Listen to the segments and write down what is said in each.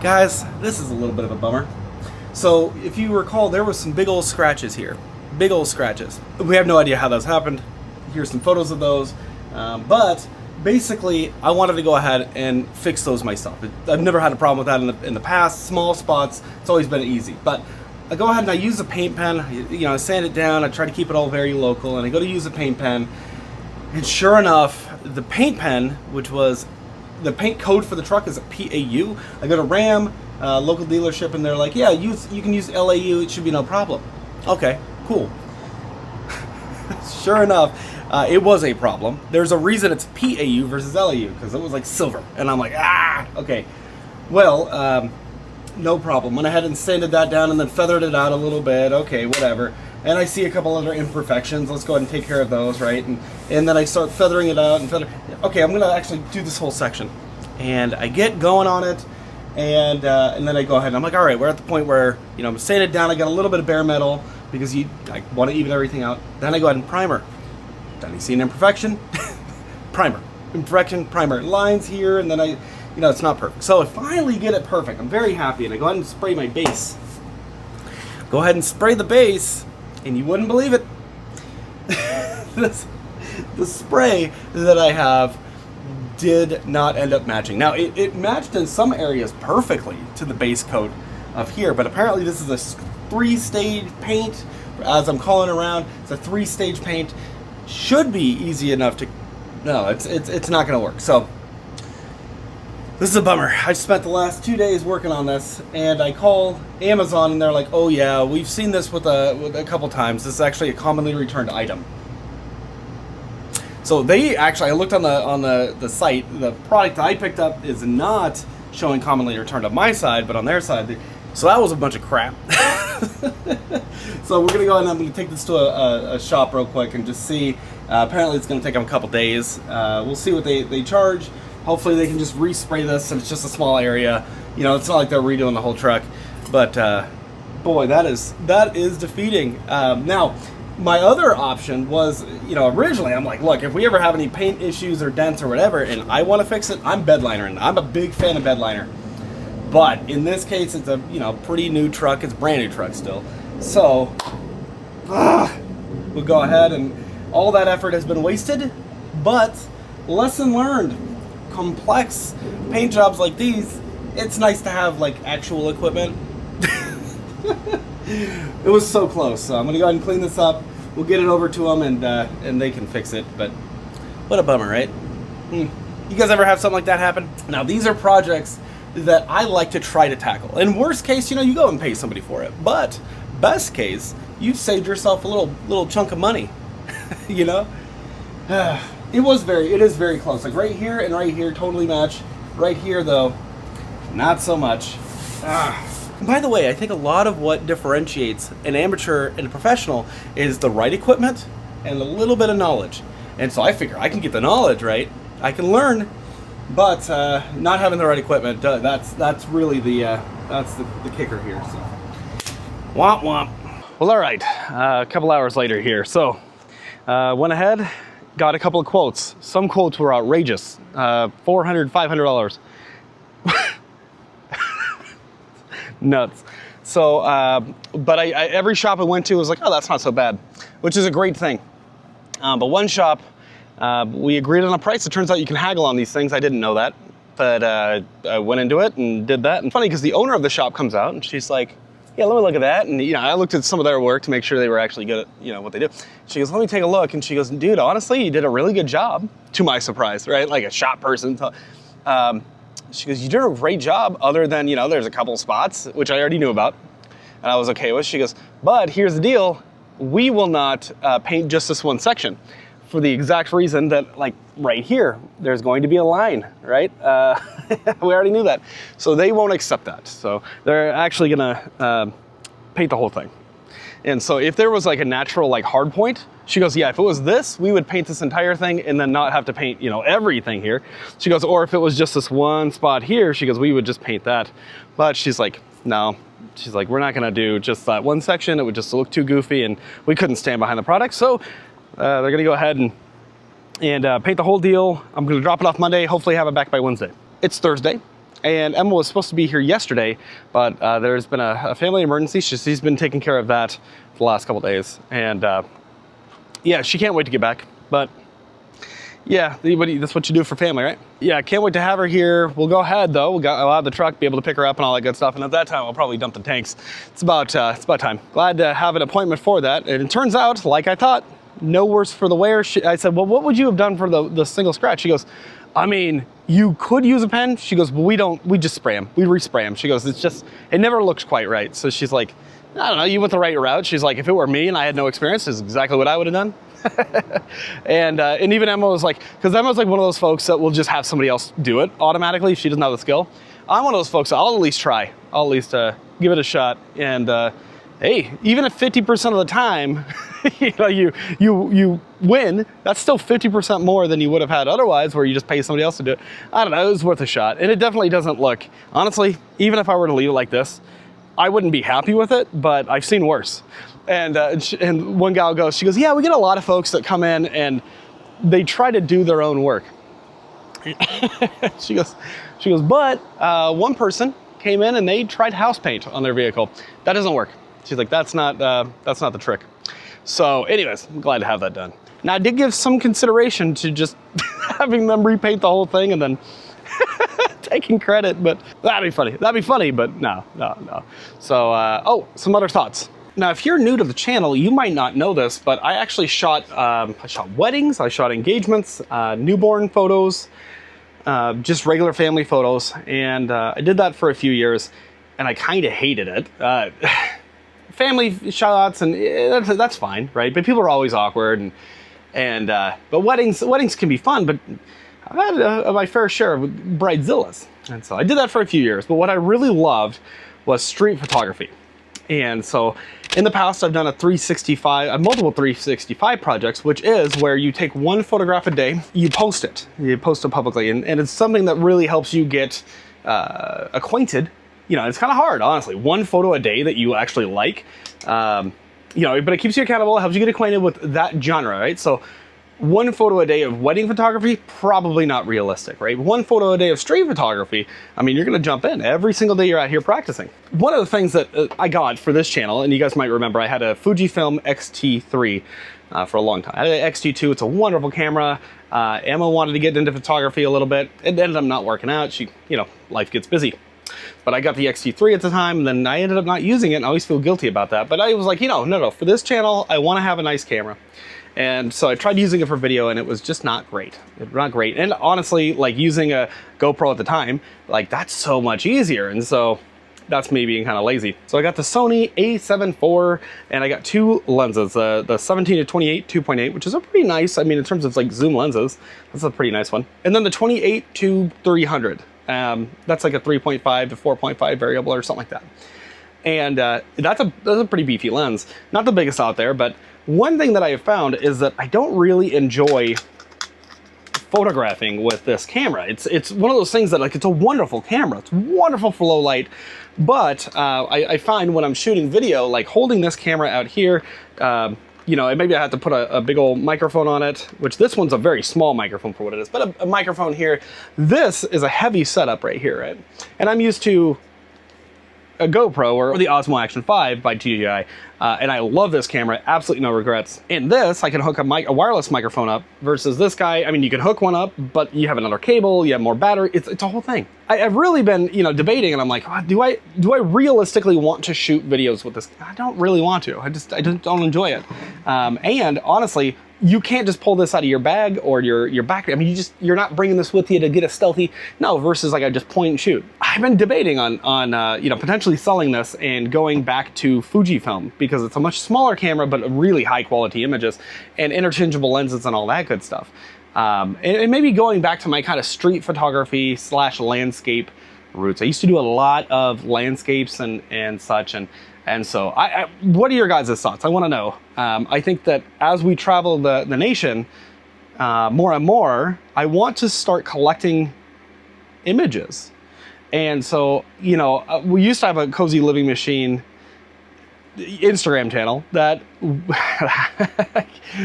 Guys, this is a little bit of a bummer. So, if you recall, there was some big old scratches here. Big old scratches. We have no idea how those happened. Here's some photos of those. But basically, I wanted to go ahead and fix those myself. I've never had a problem with that in the past. Small spots, it's always been easy. But I go ahead and I use a paint pen. I sand it down. I try to keep it all very local. And I go to use a paint pen. And sure enough, the paint pen, which was the paint code for the truck, is a PAU. I go to Ram, local dealership, and they're like, yeah, you can use LAU, it should be no problem. Okay, cool. Sure enough, it was a problem. There's a reason it's PAU versus LAU, because it was like silver. And I'm like, okay. Well, no problem. Went ahead and sanded that down and then feathered it out a little bit. Okay, whatever. And I see a couple other imperfections. Let's go ahead and take care of those, right? And then I start feathering it out and okay, I'm gonna actually do this whole section. And I get going on it, and then I go ahead and I'm like, all right, we're at the point where, I'm sanded down. I got a little bit of bare metal because I want to even everything out. Then I go ahead and primer. Then you see an imperfection, primer. Imperfection, primer. Lines here, and then it's not perfect. So I finally get it perfect. I'm very happy, and I go ahead and spray my base. Go ahead and spray the base. And you wouldn't believe it. The spray that I have did not end up matching. Now, it matched in some areas perfectly to the base coat of here, but apparently this is a 3-stage paint. As I'm calling around, it's a 3-stage paint. Should be easy enough to... No, it's not going to work. So, this is a bummer. I spent the last 2 days working on this, and I call Amazon, and they're like, "Oh yeah, we've seen this with a couple times. This is actually a commonly returned item." So I looked on the site. The product that I picked up is not showing commonly returned on my side, but on their side. So that was a bunch of crap. So we're gonna go ahead and I'm gonna take this to a shop real quick and just see. Apparently, it's gonna take them a couple days. We'll see what they charge. Hopefully they can just respray this, and it's just a small area. It's not like they're redoing the whole truck. But boy, that is defeating. Now, my other option was, originally I'm like, look, if we ever have any paint issues or dents or whatever, and I want to fix it, I'm bedlining. I'm a big fan of bedliner. But in this case, it's a pretty new truck. It's a brand new truck still. So we'll go ahead, and all that effort has been wasted. But lesson learned. Complex paint jobs like these, it's nice to have like actual equipment. It was so close. So I'm gonna go ahead and clean this up. We'll get it over to them, and they can fix it. But what a bummer, right? You guys ever have something like that happen? Now, these are projects that I like to try to tackle. In worst case, you go and pay somebody for it. But best case, you've saved yourself a little chunk of money. It is very close. Like right here and right here totally match. Right here though, not so much. By the way, I think a lot of what differentiates an amateur and a professional is the right equipment and a little bit of knowledge. And so I figure I can get the knowledge right, I can learn, but not having the right equipment, that's really the kicker here. So, womp womp. Well, all right, a couple hours later here. So, went ahead. Got a couple of quotes. Some quotes were outrageous. $400, $500. Nuts. So, but every shop I went to was like, oh, that's not so bad, which is a great thing. But one shop, we agreed on a price. It turns out you can haggle on these things. I didn't know that, but I went into it and did that. And funny, because the owner of the shop comes out and she's like, yeah, let me look at that. And I looked at some of their work to make sure they were actually good at what they do. She goes, let me take a look. And she goes, dude, honestly, you did a really good job, to my surprise, right? Like a shop person. She goes, you did a great job, other than, there's a couple spots, which I already knew about, and I was okay with. She goes, but here's the deal. We will not paint just this one section, for the exact reason that, like, right here, there's going to be a line, right? We already knew that. So they won't accept that. So they're actually gonna paint the whole thing. And so if there was like a natural like hard point, she goes, yeah, if it was this, we would paint this entire thing and then not have to paint, everything here. She goes, or if it was just this one spot here, she goes, we would just paint that. But she's like, no. She's like, we're not gonna do just that one section. It would just look too goofy and we couldn't stand behind the product. So they're gonna go ahead and paint the whole deal. I'm gonna drop it off Monday, hopefully have it back by Wednesday. It's Thursday. And Emma was supposed to be here yesterday, but there's been a family emergency. She's been taking care of that for the last couple days. And yeah, she can't wait to get back. But yeah, that's what you do for family, right? Yeah, can't wait to have her here. We'll go ahead though. I'll have the truck, be able to pick her up and all that good stuff. And at that time, I'll probably dump the tanks. It's about time. Glad to have an appointment for that. And it turns out, like I thought, no worse for the wear. I said, well, what would you have done for the single scratch? She goes, I mean, you could use a pen. She goes, well, we just spray them. We respray them. She goes, it never looks quite right. So she's like, I don't know, you went the right route. She's like, if it were me and I had no experience, this is exactly what I would have done. and even Emma was like, because Emma's like one of those folks that will just have somebody else do it automatically if she doesn't have the skill. I'm one of those folks that I'll at least try. I'll at least give it a shot. And hey, even if 50% of the time, you win, that's still 50% more than you would have had otherwise, where you just pay somebody else to do it. I don't know, it was worth a shot. And it definitely doesn't look, honestly, even if I were to leave it like this, I wouldn't be happy with it, but I've seen worse. And one gal she goes, yeah, we get a lot of folks that come in and they try to do their own work. she goes, but one person came in and they tried house paint on their vehicle. That doesn't work. She's like, that's not the trick. So anyways, I'm glad to have that done. Now I did give some consideration to just having them repaint the whole thing and then taking credit, but that'd be funny, but no. So, some other thoughts. Now, if you're new to the channel, you might not know this, but I actually shot weddings, I shot engagements, newborn photos, just regular family photos. And I did that for a few years and I kind of hated it. Family shots and that's fine, right? But people are always awkward but weddings can be fun, but I've had my fair share of bridezillas. And so I did that for a few years, but what I really loved was street photography. And so in the past, I've done multiple 365 projects, which is where you take one photograph a day, you post it publicly. And it's something that really helps you get acquainted. It's kind of hard, honestly. One photo a day that you actually like, but it keeps you accountable, helps you get acquainted with that genre, right? So one photo a day of wedding photography, probably not realistic, right? One photo a day of street photography, I mean, you're gonna jump in every single day you're out here practicing. One of the things that I got for this channel, and you guys might remember, I had a Fujifilm X-T3 for a long time. I had an X-T2, it's a wonderful camera. Emma wanted to get into photography a little bit. It ended up not working out. Life gets busy. But I got the X-T3 at the time, and then I ended up not using it, and I always feel guilty about that. But I was like, no, for this channel, I wanna have a nice camera. And so I tried using it for video and it was just not great. And honestly, like using a GoPro at the time, like that's so much easier. And so that's me being kind of lazy. So I got the Sony a7 IV and I got two lenses, the 17-28 2.8, which is a pretty nice, I mean, in terms of like zoom lenses, that's a pretty nice one. And then the 28-300, that's like a 3.5 to 4.5 variable or something like that. And that's a pretty beefy lens. Not the biggest out there, but one thing that I have found is that I don't really enjoy photographing with this camera. It's one of those things that, like, it's a wonderful camera. It's wonderful for low light, but I find when I'm shooting video, like holding this camera out here, maybe I have to put a big old microphone on it, which this one's a very small microphone for what it is, but a microphone here. This is a heavy setup right here, right? And I'm used to a GoPro or the Osmo Action 5 by DJI, and I love this camera, absolutely no regrets. In this, I can hook a wireless microphone up versus this guy. I mean, you can hook one up, but you have another cable, you have more battery. It's a whole thing. I've really been, debating, and I'm like, oh, do I realistically want to shoot videos with this? I don't really want to. I just don't enjoy it. And honestly, you can't just pull this out of your bag or your back. I mean, you're not bringing this with you to get a stealthy. No, versus like I just point and shoot. I've been debating on potentially selling this and going back to Fujifilm because it's a much smaller camera, but really high quality images and interchangeable lenses and all that good stuff. And maybe going back to my kind of street photography / landscape roots. I used to do a lot of landscapes and such, and so what are your guys' thoughts? I want to know. I think that as we travel the nation more and more, I want to start collecting images. And so, we used to have a Cozy Living Machine Instagram channel that,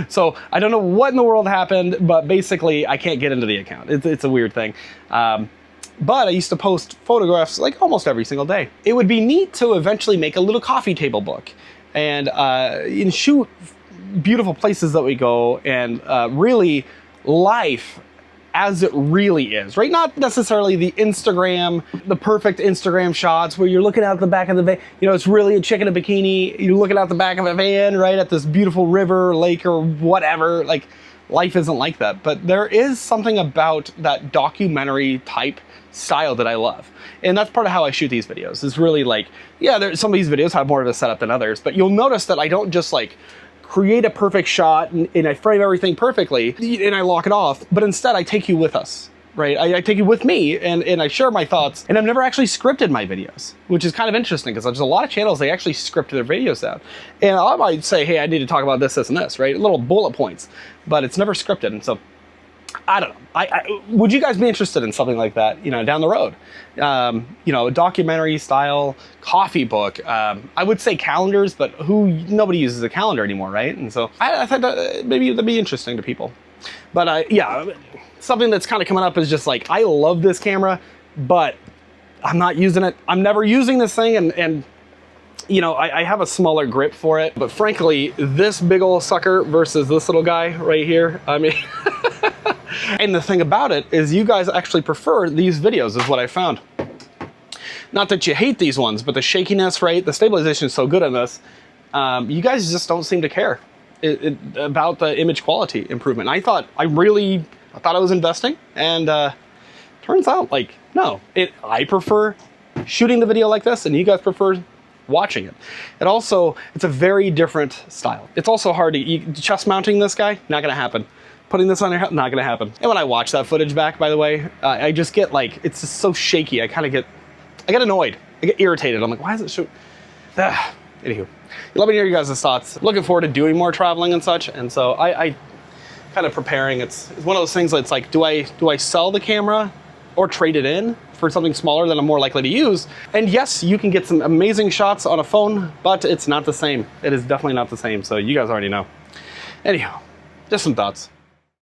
so I don't know what in the world happened, but basically I can't get into the account. It's a weird thing. But I used to post photographs like almost every single day. It would be neat to eventually make a little coffee table book and shoot beautiful places that we go and really life as it really is, right? Not necessarily the perfect Instagram shots where you're looking out the back of the van. You know, it's really a chick in a bikini. You're looking out the back of a van, right, at this beautiful river, lake, or whatever. Like, life isn't like that. But there is something about that documentary type style that I love. And that's part of how I shoot these videos. Is really like, yeah, some of these videos have more of a setup than others, but you'll notice that I don't just like create a perfect shot and I frame everything perfectly and I lock it off, but instead I take you with us, right? I take you with me and I share my thoughts, and I've never actually scripted my videos, which is kind of interesting because there's a lot of channels, they actually script their videos out. And I might say, hey, I need to talk about this, this, and this, right? Little bullet points, but it's never scripted. And so I don't know. Would you guys be interested in something like that, you know, down the road? You know, a documentary style coffee book. I would say calendars, but nobody uses a calendar anymore, right? And so I thought that maybe that'd be interesting to people. But yeah, something that's kind of coming up is just like, I love this camera, but I'm not using it. I'm never using this thing, and you know, I have a smaller grip for it, but frankly, this big old sucker versus this little guy right here, I mean, and the thing about it is you guys actually prefer these videos is what I found. Not that you hate these ones, but the shakiness, right? The stabilization is so good on this. You guys just don't seem to care about the image quality improvement. I thought I was investing, and turns out like, no, I prefer shooting the video like this, and you guys prefer watching it. It's a very different style. It's also hard to chest mounting this guy, not gonna happen. Putting this on your head, not gonna happen. And when I watch that footage back, by the way, I just get like, it's just so shaky. I get annoyed. I get irritated. I'm like, why is it so? Anywho, let me hear you guys' thoughts. Looking forward to doing more traveling and such. And so I kind of preparing. It's one of those things that's like, do I sell the camera or trade it in for something smaller that I'm more likely to use? And yes, you can get some amazing shots on a phone, but it's not the same. It is definitely not the same. So you guys already know. Anyhow, just some thoughts.